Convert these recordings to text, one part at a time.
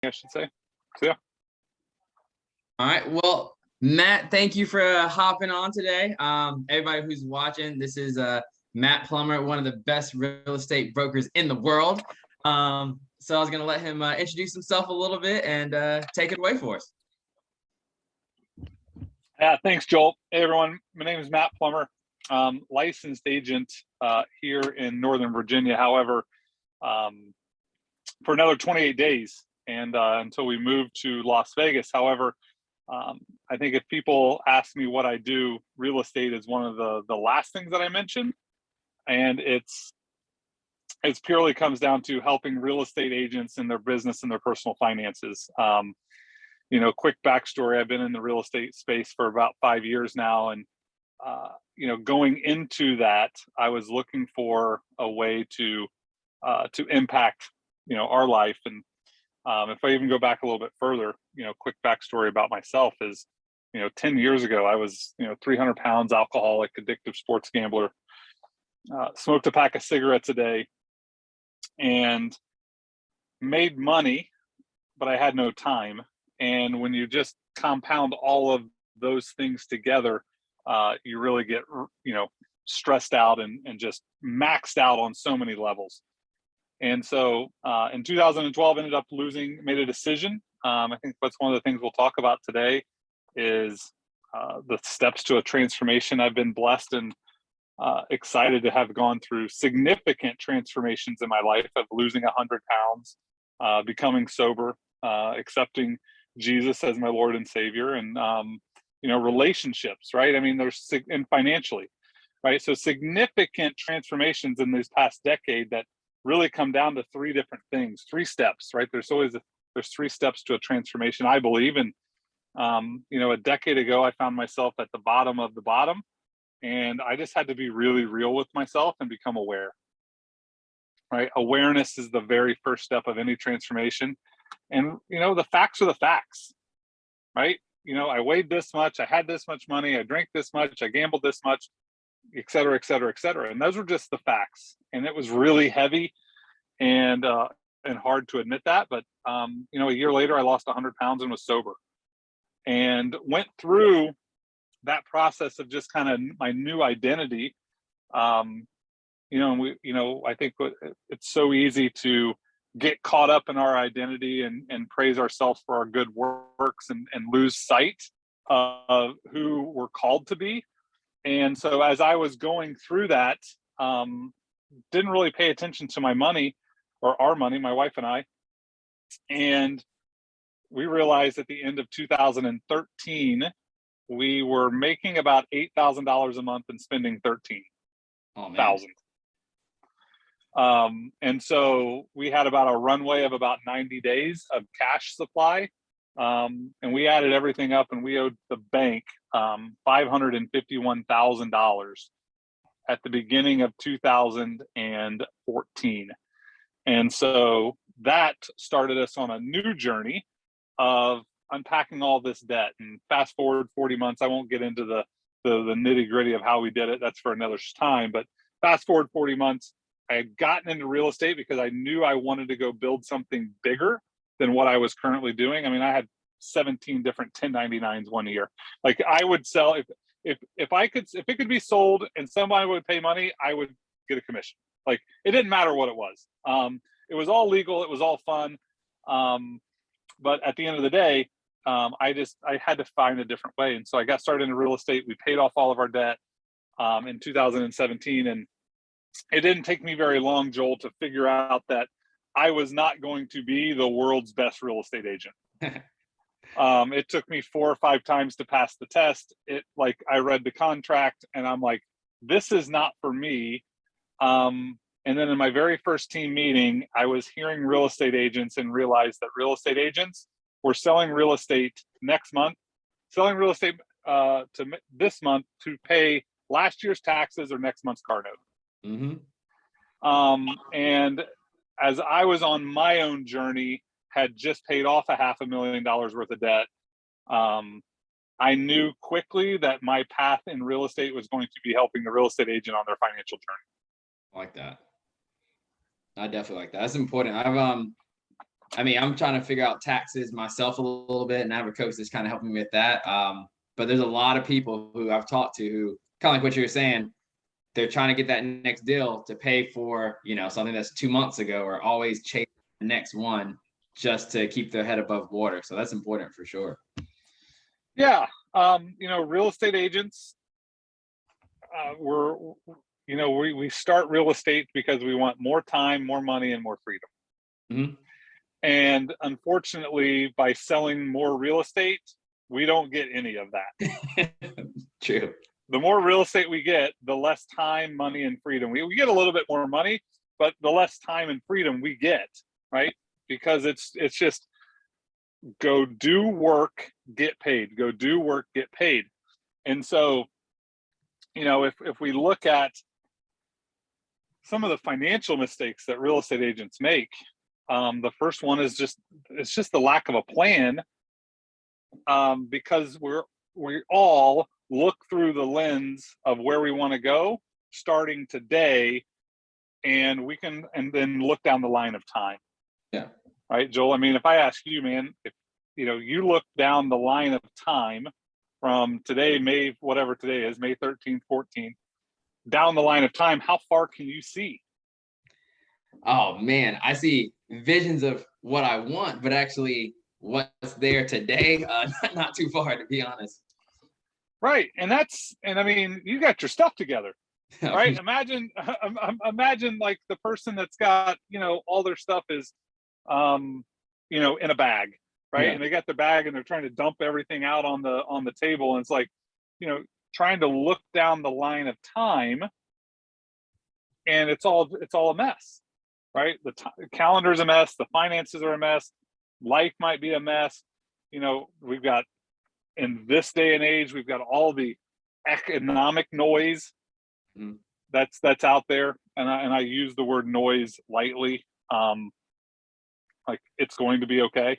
I should say. So yeah. All right. Well, Matt, thank you for hopping on today. Everybody who's watching, this is Matt Plumer, one of the best real estate brokers in the world. So I was going to let him introduce himself a little bit and take it away for us. Yeah, thanks, Joel. Hey, everyone. My name is Matt Plumer, licensed agent here in Northern Virginia. However, for another 28 days and until we move to Las Vegas. However, I think if people ask me what I do, real estate is one of the last things that I mention. And it's purely comes down to helping real estate agents in their business and their personal finances. Quick backstory, I've been in the real estate space for about 5 years now. And, going into that, I was looking for a way to impact, our life. And if I even go back a little bit further, quick backstory about myself is, 10 years ago, I was, 300 pounds, alcoholic, addictive sports gambler, smoked a pack of cigarettes a day and made money, but I had no time. And when you just compound all of those things together, you really get, stressed out and just maxed out on so many levels. And so in 2012, ended up made a decision. I think that's one of the things we'll talk about today is the steps to a transformation. I've been blessed and excited to have gone through significant transformations in my life of losing 100 pounds, becoming sober, accepting Jesus as my Lord and Savior, and relationships, right? I mean, and financially, right? So significant transformations in this past decade that really come down to three different things, three steps, right? There's three steps to a transformation, I believe. And a decade ago, I found myself at the bottom of the bottom, and I just had to be really real with myself and become aware. Right? Awareness is the very first step of any transformation. And, the facts are the facts, right? I weighed this much, I had this much money, I drank this much, I gambled this much, et cetera, et cetera, et cetera. And those were just the facts. And it was really heavy and hard to admit that. But, a year later, I lost 100 pounds and was sober and went through that process of just kind of my new identity. I think it's so easy to get caught up in our identity and praise ourselves for our good works and lose sight of who we're called to be. And so as I was going through that, didn't really pay attention to my money or our money, my wife and I. And we realized at the end of 2013, we were making about $8,000 a month and spending $13,000. And so we had about a runway of about 90 days of cash supply. And we added everything up and we owed the bank $551,000 at the beginning of 2014. And so that started us on a new journey of unpacking all this debt. And fast forward 40 months, I won't get into the nitty gritty of how we did it. That's for another time. But fast forward 40 months, I had gotten into real estate because I knew I wanted to go build something bigger than what I was currently doing. I mean, I had 17 different 1099s one year. Like I would sell if it could be sold and somebody would pay money, I would get a commission. Like it didn't matter what it was. It was all legal. It was all fun. But at the end of the day, I had to find a different way. And so I got started in real estate. We paid off all of our debt in 2017. And it didn't take me very long, Joel, to figure out that I was not going to be the world's best real estate agent. It took me 4 or 5 times to pass the test. I read the contract and I'm like, this is not for me. And then in my very first team meeting, I was hearing real estate agents and realized that real estate agents were selling real estate next month, selling real estate to this month to pay last year's taxes or next month's car note. Mm-hmm. And as I was on my own journey, had just paid off $500,000 worth of debt. I knew quickly that my path in real estate was going to be helping the real estate agent on their financial journey. I like that. I definitely like that. That's important. I mean, I'm trying to figure out taxes myself a little bit, and I have a coach that's kind of helping me with that. But there's a lot of people who I've talked to who kind of like what you're saying. They're trying to get that next deal to pay for, something that's 2 months ago, or always chase the next one just to keep their head above water. So that's important for sure. Yeah. Real estate agents, we start real estate because we want more time, more money, and more freedom. Mm-hmm. And unfortunately, by selling more real estate, we don't get any of that. True. The more real estate we get, the less time, money, and freedom. We get a little bit more money, but the less time and freedom we get, right? Because it's just go do work, get paid. Go do work, get paid. And so, if we look at some of the financial mistakes that real estate agents make, the first one is just the lack of a plan, because we all look through the lens of where we want to go starting today, and then look down the line of time. Yeah. Right, Joel? I mean, if I ask you, man, if you look down the line of time from today, whatever today is, May 13th, 14th, down the line of time, how far can you see? Oh man, I see visions of what I want, but actually what's there today, not too far, to be honest. Right. And I mean, you got your stuff together, right? Imagine like the person that's got, all their stuff is, in a bag, right? Yeah. And they got their bag and they're trying to dump everything out on the table. And it's like, trying to look down the line of time, and it's all a mess, right? The calendar's a mess. The finances are a mess. Life might be a mess. We've got, in this day and age, we've got all the economic noise that's out there, and I use the word noise lightly. Like, it's going to be okay.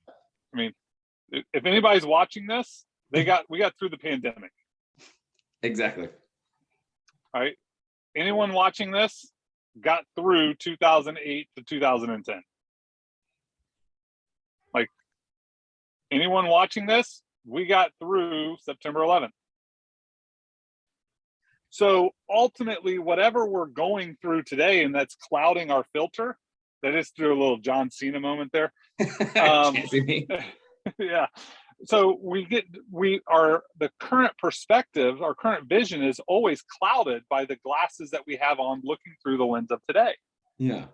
I mean, if anybody's watching this, we got through the pandemic. Exactly. Right? Anyone watching this got through 2008 to 2010. Like, anyone watching this, we got through September 11th. So ultimately, whatever we're going through today, and that's clouding our filter, that is through a little John Cena moment there. Can't see me. Yeah. So the current perspective, our current vision is always clouded by the glasses that we have on, looking through the lens of today. Yeah.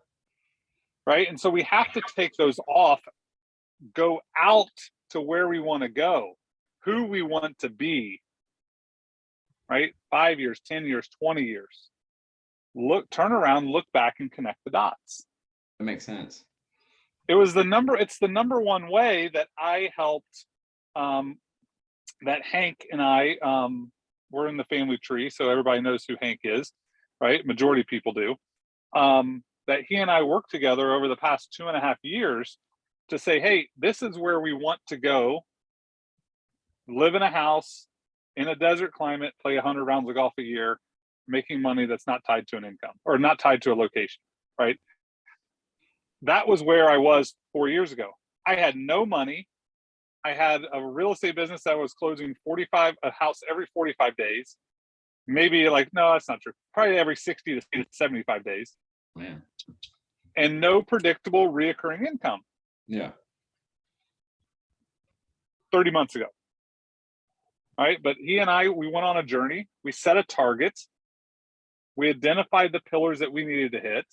Right. And so we have to take those off, go out to where we want to go, who we want to be, right? 5 years, 10 years, 20 years. Turn around, look back, and connect the dots. That makes sense. It's the number one way that I helped, that Hank and I, we're in the family tree, so everybody knows who Hank is, right? Majority of people do. That he and I worked together over the past 2.5 years to say, hey, this is where we want to go. Live in a house in a desert climate, play 100 rounds of golf a year, making money that's not tied to an income or not tied to a location, right? That was where I was 4 years ago. I had no money. I had a real estate business that was closing a house every 45 days. Maybe no, that's not true. Probably every 60 to 75 days. Man. And no predictable reoccurring income. Yeah. 30 months ago. All right. But he and I, we went on a journey. We set a target. We identified the pillars that we needed to hit.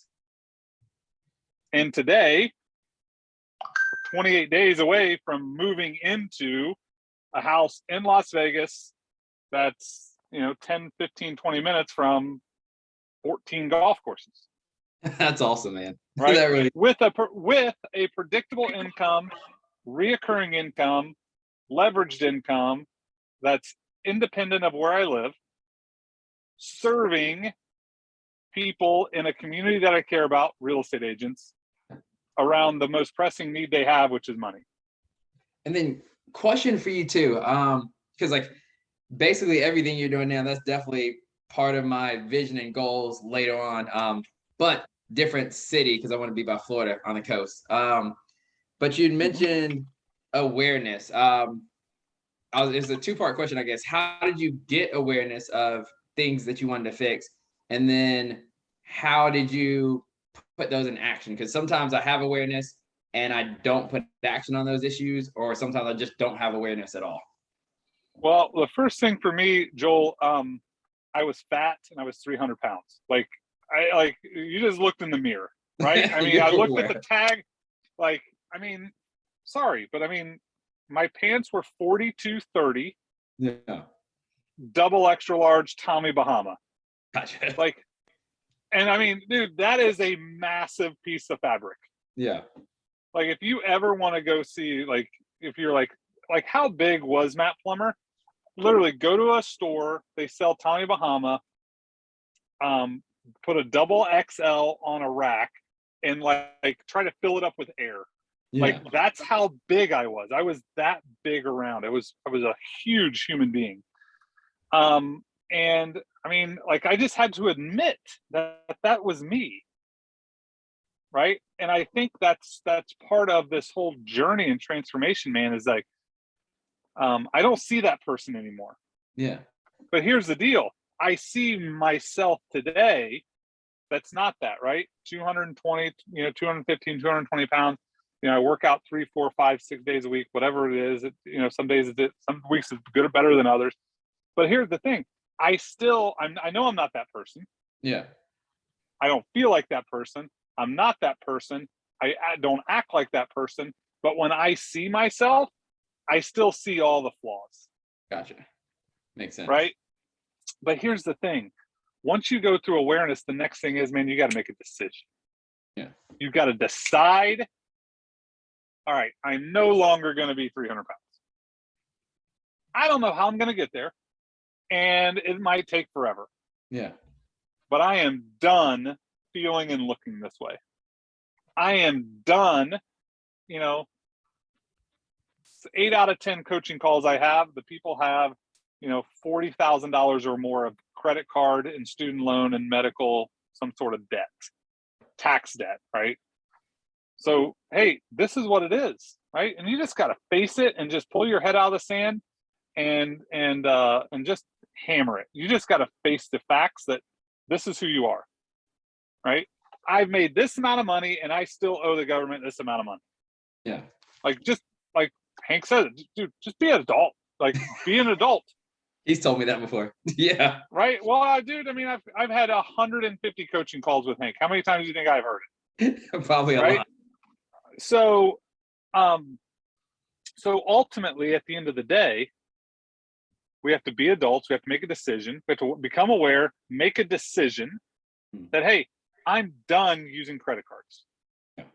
And today, 28 days away from moving into a house in Las Vegas that's 10, 15, 20 minutes from 14 golf courses. That's awesome, man. Right? Really... with a predictable income, reoccurring income, leveraged income that's independent of where I live, serving people in a community that I care about, real estate agents, around the most pressing need they have, which is money. And then question for you too, because basically everything you're doing now, that's definitely part of my vision and goals later on, but different city, because I want to be by Florida on the coast. but you'd mentioned awareness. It's a two-part question, I guess. How did you get awareness of things that you wanted to fix? And then how did you put those in action? Because sometimes I have awareness and I don't put action on those issues, or sometimes I just don't have awareness at all. Well, the first thing for me, Joel, I was fat and I was 300 pounds. You just looked in the mirror, right? I mean, I looked at the tag, sorry, but my pants were 42-30, Yeah. double extra large Tommy Bahama. Gotcha. Dude, that is a massive piece of fabric. Yeah. Like, if you ever want to go see, if you're like, how big was Matt Plumer? Literally go to a store, they sell Tommy Bahama, put a double XL on a rack and try to fill it up with air. Yeah. That's how big I was. I was that big around. I was a huge human being. I just had to admit that was me. Right. And I think that's part of this whole journey and transformation, man, is I don't see that person anymore. Yeah. But here's the deal. I see myself today that's not that, right? 220, 215, 220 pounds. I work out 3, 4, 5, 6 days a week, whatever it is. Some days some weeks it's good or better than others. But here's the thing. I know I'm not that person. Yeah. I don't feel like that person. I'm not that person. I don't act like that person. But when I see myself, I still see all the flaws. Gotcha. Makes sense. Right? But here's the thing. Once you go through awareness, the next thing is, man, you got to make a decision. Yeah. You've got to decide, all right, I'm no longer going to be 300 pounds. I don't know how I'm going to get there, and it might take forever. Yeah. But I am done feeling and looking this way. I am done, 8 out of 10 coaching calls I have, the people have, $40,000 or more of credit card and student loan and medical, some sort of debt, tax debt, right? So, hey, this is what it is, right? And you just got to face it and just pull your head out of the sand and just hammer it. You just got to face the facts that this is who you are, right? I've made this amount of money and I still owe the government this amount of money. Yeah. Just like Hank said, dude, just be an adult. Be an adult. He's told me that before. Yeah. Right. Well, dude, I've had 150 coaching calls with Hank. How many times do you think I've heard it? Probably a lot. So, ultimately, at the end of the day, we have to be adults. We have to make a decision. We have to become aware, make a decision that, hey, I'm done using credit cards. Yeah.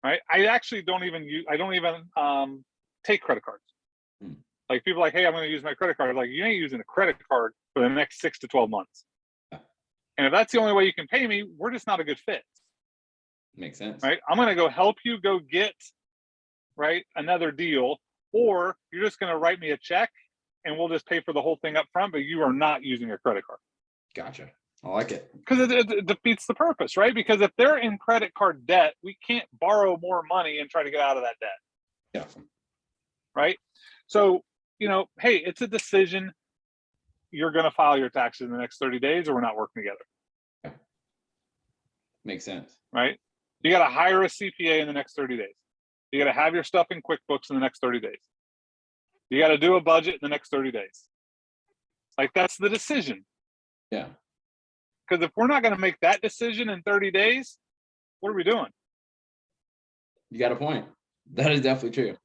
Right. I actually don't even take credit cards. Like, people are like, hey, I'm going to use my credit card. Like, you ain't using a credit card for the next 6 to 12 months. Yeah. And if that's the only way you can pay me, we're just not a good fit. Makes sense. Right. I'm going to go help you go get, right, another deal, or you're just going to write me a check and we'll just pay for the whole thing up front, but you are not using a credit card. Gotcha. I like it. Because it defeats the purpose, right? Because if they're in credit card debt, we can't borrow more money and try to get out of that debt. Yeah. Right. So, hey, it's a decision. You're going to file your taxes in the next 30 days or we're not working together. Yeah. Makes sense. Right. You got to hire a CPA in the next 30 days. You got to have your stuff in QuickBooks in the next 30 days. You got to do a budget in the next 30 days. That's the decision. Yeah. Because if we're not going to make that decision in 30 days, what are we doing? You got a point. That is definitely true.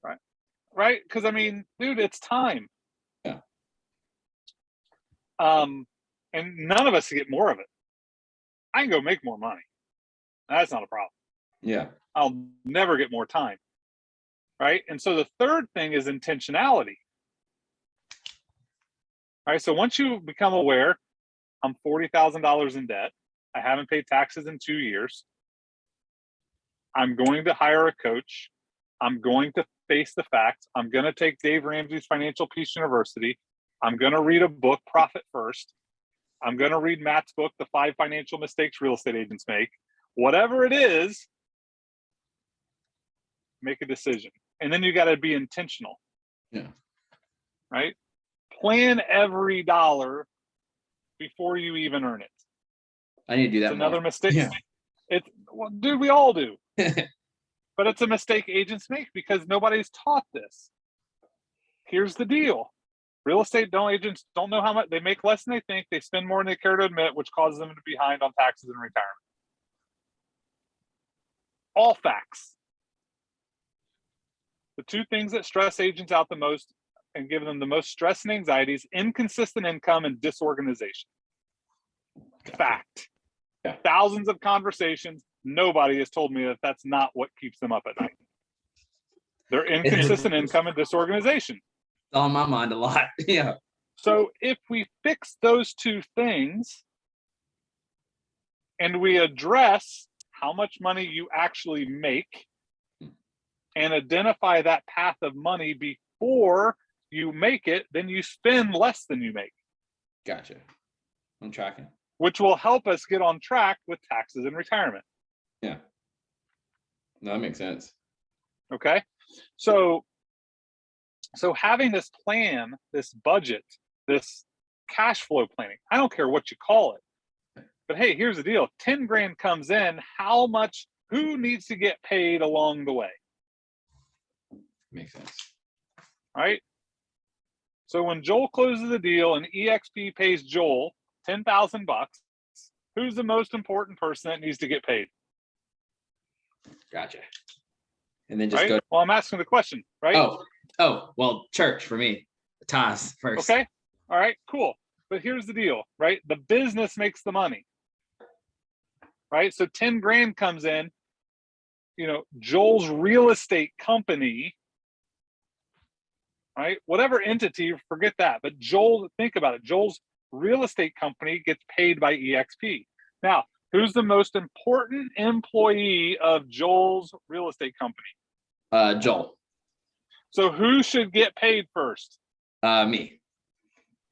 Right? Because, dude, it's time. Yeah. And none of us get more of it. I can go make more money. That's not a problem. Yeah. I'll never get more time. Right? And so the third thing is intentionality. All right. So once you become aware, I'm $40,000 in debt. I haven't paid taxes in 2 years. I'm going to hire a coach. I'm going to face the facts. I'm going to take Dave Ramsey's Financial Peace University. I'm going to read a book, Profit First. I'm going to read Matt's book, The 5 Financial Mistakes Real Estate Agents Make. Whatever it is, make a decision. And then you got to be intentional. Yeah. Right? Plan every dollar before you even earn it. I need to do that It's another more. mistake. Yeah. Well, dude, we all do. But it's a mistake agents make because nobody's taught this. Here's the deal. Real estate agents don't know how much they make, less than they think. They spend more than they care to admit, which causes them to be behind on taxes and retirement. All facts. The two things that stress agents out the most and give them the most stress and anxiety is inconsistent income and disorganization. Gotcha. Fact. Yeah. Thousands of conversations. Nobody has told me that that's not what keeps them up at night. Their inconsistent income and disorganization. It's on my mind a lot. Yeah. So if we fix those two things and we address how much money you actually make and identify that path of money before you make it, then you spend less than you make. Gotcha. I'm tracking. Which will help us get on track with taxes and retirement. Yeah. No, that makes sense. Okay. So having this plan, this budget, this cash flow planning, I don't care what you call it, but hey, here's the deal. 10 grand comes in, who needs to get paid along the way? Makes sense. Right? So when Joel closes the deal and EXP pays Joel $10,000, who's the most important person that needs to get paid? Gotcha. And then just right? go. Well, I'm asking the question, right? Well, church for me. Tithes first. Okay. All right, cool. But here's the deal, right? The business makes the money, right? So 10 grand comes in, Joel's real estate company, right? Whatever entity, forget that. But think about it. Joel's real estate company gets paid by EXP. Now, who's the most important employee of Joel's real estate company? Joel. So who should get paid first? Me.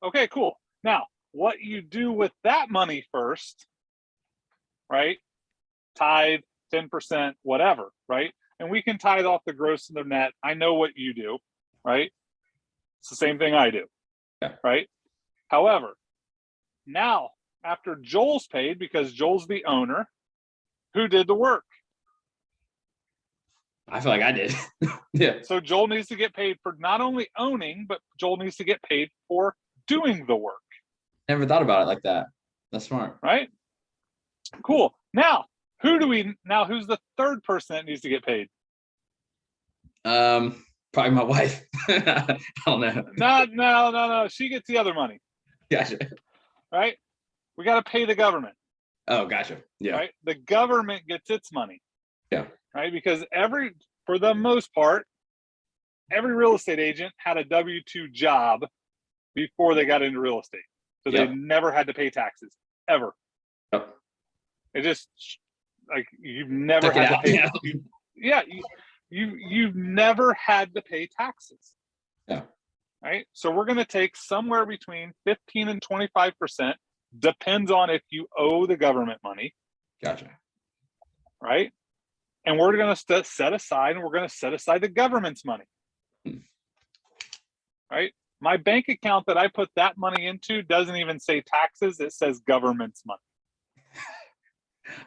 Okay, cool. Now, what you do with that money first, right? Tithe, 10%, whatever, right? And we can tithe off the gross and the net. I know what you do, right? It's the same thing I do, yeah. Right? However, now, after Joel's paid, because Joel's the owner, who did the work? I feel like I did. Yeah. So Joel needs to get paid for not only owning, but Joel needs to get paid for doing the work. Never thought about it like that. That's smart. Right? Cool. Now, who's the third person that needs to get paid? Probably my wife. I don't know. No. She gets the other money. Gotcha. Right? We got to pay the government. Oh, gotcha. Yeah. Right? The government gets its money. Yeah. Right? Because for the most part, every real estate agent had a W-2 job before they got into real estate. So they never had to pay taxes, ever. Yep. It just, like, you've never had to pay. You've never had to pay taxes. Yeah. Right? So we're going to take somewhere between 15 and 25%, depends on if you owe the government money. Gotcha. Right? And we're going to set aside the government's money. Right? My bank account that I put that money into doesn't even say taxes. It says government's money.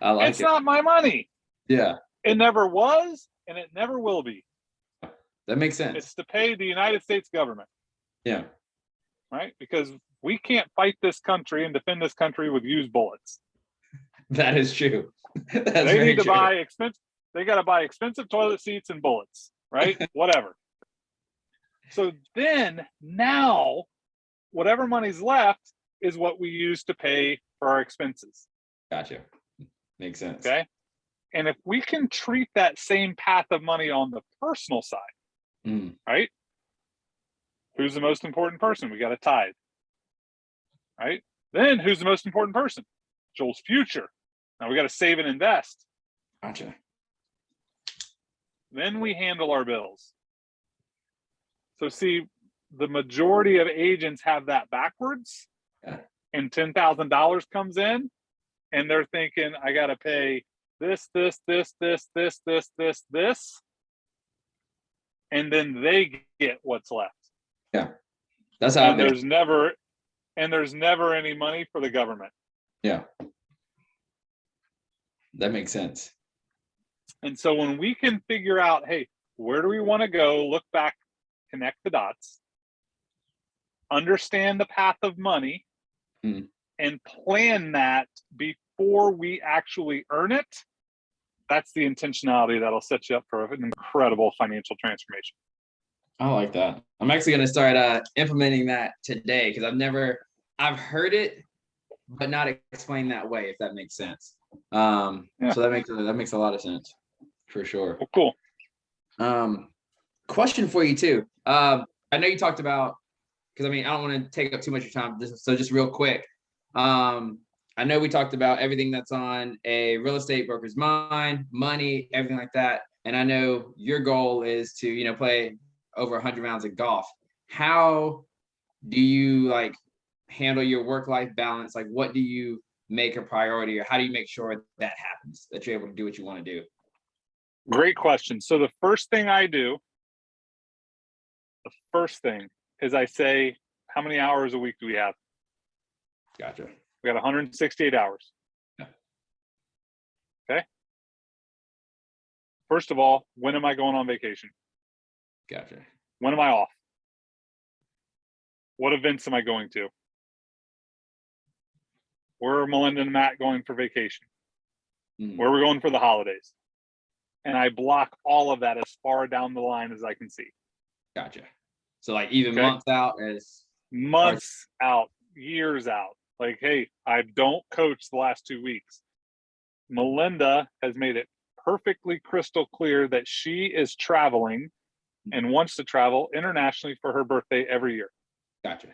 I like it's not my money. Yeah. It never was, and it never will be. That makes sense. It's to pay the United States government. Yeah. Right? Because we can't fight this country and defend this country with used bullets. That is true. They need to buy they got to buy expensive toilet seats and bullets, right? Whatever. So then now, whatever money's left is what we use to pay for our expenses. Gotcha. Makes sense. Okay. And if we can treat that same path of money on the personal side, right? Who's the most important person? We got to tithe. Right? Then who's the most important person? Joel's future. Now we got to save and invest. Gotcha. Then we handle our bills. So see, the majority of agents have that backwards. Yeah. And $10,000 comes in and they're thinking, I got to pay this. and then they get what's left. Yeah. That's how and there's never any money for the government. Yeah. That makes sense. And so when we can figure out, hey, where do we want to go, look back, connect the dots, understand the path of money, and plan that before we actually earn it, that's the intentionality that'll set you up for an incredible financial transformation. I like that. I'm actually going to start implementing that today, because I've heard it, but not explained that way, if that makes sense. So that makes a lot of sense, for sure. Well, cool. Question for you too. I know you talked about, because I don't want to take up too much of your time, so just real quick. I know we talked about everything that's on a real estate broker's mind, money, everything like that. And I know your goal is to, play over 100 rounds of golf. How do you handle your work-life balance? What do you make a priority, or how do you make sure that happens, that you're able to do what you want to do? Great question. So the first thing is I say, how many hours a week do we have? Gotcha. We got 168 hours. Yeah. Okay. First of all, when am I going on vacation? Gotcha. When am I off? What events am I going to? Where are Melinda and Matt going for vacation? Where are we going for the holidays? And I block all of that as far down the line as I can see. Gotcha. So even months out, months out, years out. Hey, I don't coach the last 2 weeks. Melinda has made it perfectly crystal clear that she is traveling and wants to travel internationally for her birthday every year. Gotcha.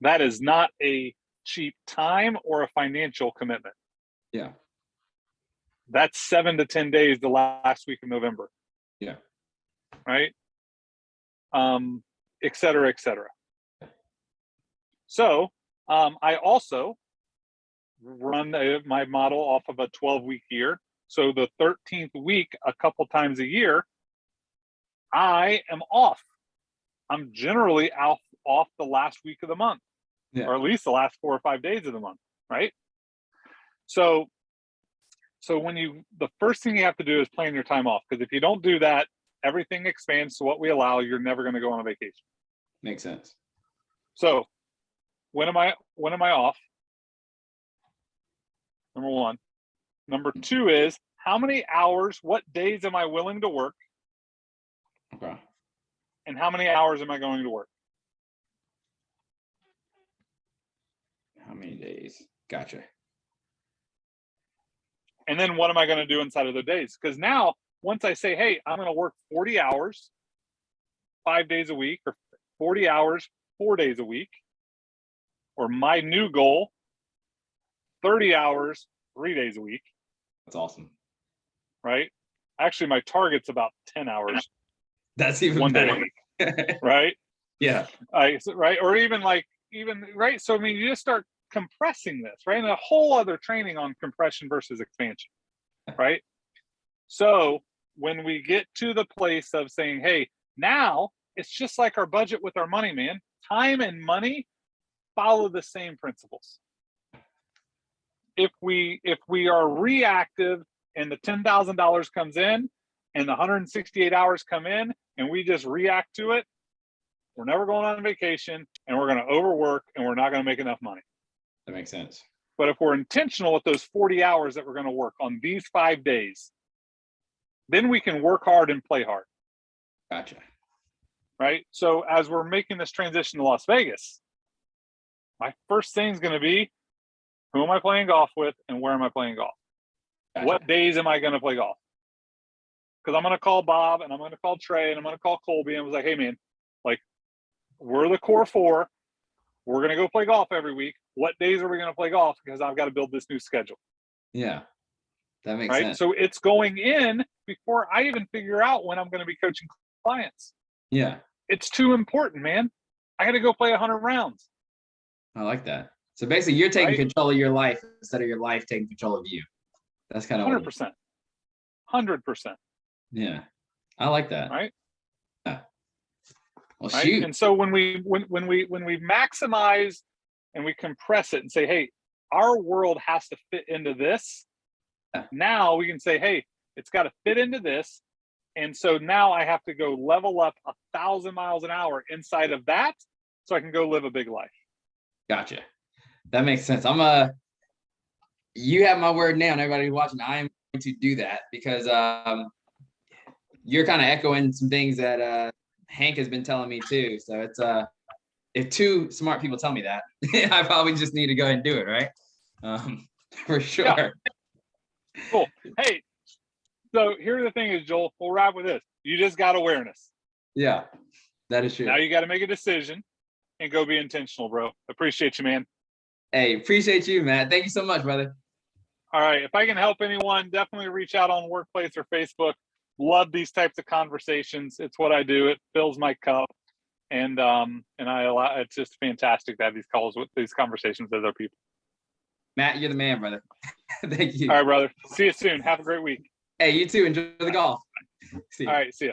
That is not a cheap time or a financial commitment. Yeah. That's 7 to 10 days the last week of November. Yeah. Right? Et cetera, et cetera. So I also run my model off of a 12-week year. So the 13th week, a couple times a year, I am off. I'm generally off the last week of the month, or at least the last 4 or 5 days of the month, right? So the first thing you have to do is plan your time off, because if you don't do that, everything expands to what we allow. You're never going to go on a vacation. Makes sense. So when am I off? Number one. Number two is, how many hours, what days am I willing to work? Okay. And how many hours am I going to work? How many days? Gotcha. And then what am I going to do inside of the days? Because now, once I say, hey, I'm going to work 40 hours, 5 days a week, or 40 hours, 4 days a week, or my new goal, 30 hours, 3 days a week. That's awesome. Right? Actually, my target's about 10 hours. That's even one better. day a week. Right? Yeah. Right? Or even right? So, you just start compressing this, right? And a whole other training on compression versus expansion, right? So when we get to the place of saying, hey, now it's just like our budget with our money, man. Time and money follow the same principles. If we are reactive and the $10,000 comes in and the 168 hours come in and we just react to it, we're never going on vacation, and we're going to overwork, and we're not going to make enough money. That makes sense. But if we're intentional with those 40 hours that we're going to work on these 5 days, then we can work hard and play hard. Gotcha. Right? So as we're making this transition to Las Vegas, my first thing is going to be, who am I playing golf with and where am I playing golf? Gotcha. What days am I going to play golf? Because I'm going to call Bob, and I'm going to call Trey, and I'm going to call Colby, and I was like, hey, man, we're the core 4. We're going to go play golf every week. What days are we going to play golf? Because I've got to build this new schedule. Yeah, that makes sense. So it's going in before I even figure out when I'm going to be coaching clients. Yeah. It's too important, man. I got to go play 100 rounds. I like that. So basically, you're taking control of your life instead of your life taking control of you. That's kind of 100%. 100%. Yeah. I like that. right? Yeah. Well, Right. shoot. And so when we maximize and we compress it and say, hey, our world has to fit into this, Yeah. now we can say, hey, it's got to fit into this. And so now I have to go level up 1,000 miles an hour inside of that so I can go live a big life. Gotcha. That makes sense. You have my word now, and everybody watching, I am going to do that because you're kind of echoing some things that Hank has been telling me too. So it's if two smart people tell me that, I probably just need to go ahead and do it, right? For sure. Yeah. Cool. Hey, so here's the thing is, Joel, we'll wrap with this. You just got awareness. Yeah, that is true. Now you got to make a decision and go be intentional, bro. Appreciate you, man. Hey, appreciate you, Matt. Thank you so much, brother. All right. If I can help anyone, definitely reach out on Workplace or Facebook. Love these types of conversations. It's what I do. It fills my cup. And it's just fantastic to have these calls with these conversations with other people. Matt, you're the man, brother. Thank you. All right, brother. See you soon. Have a great week. Hey, you too. Enjoy the golf. See you. All right. See ya.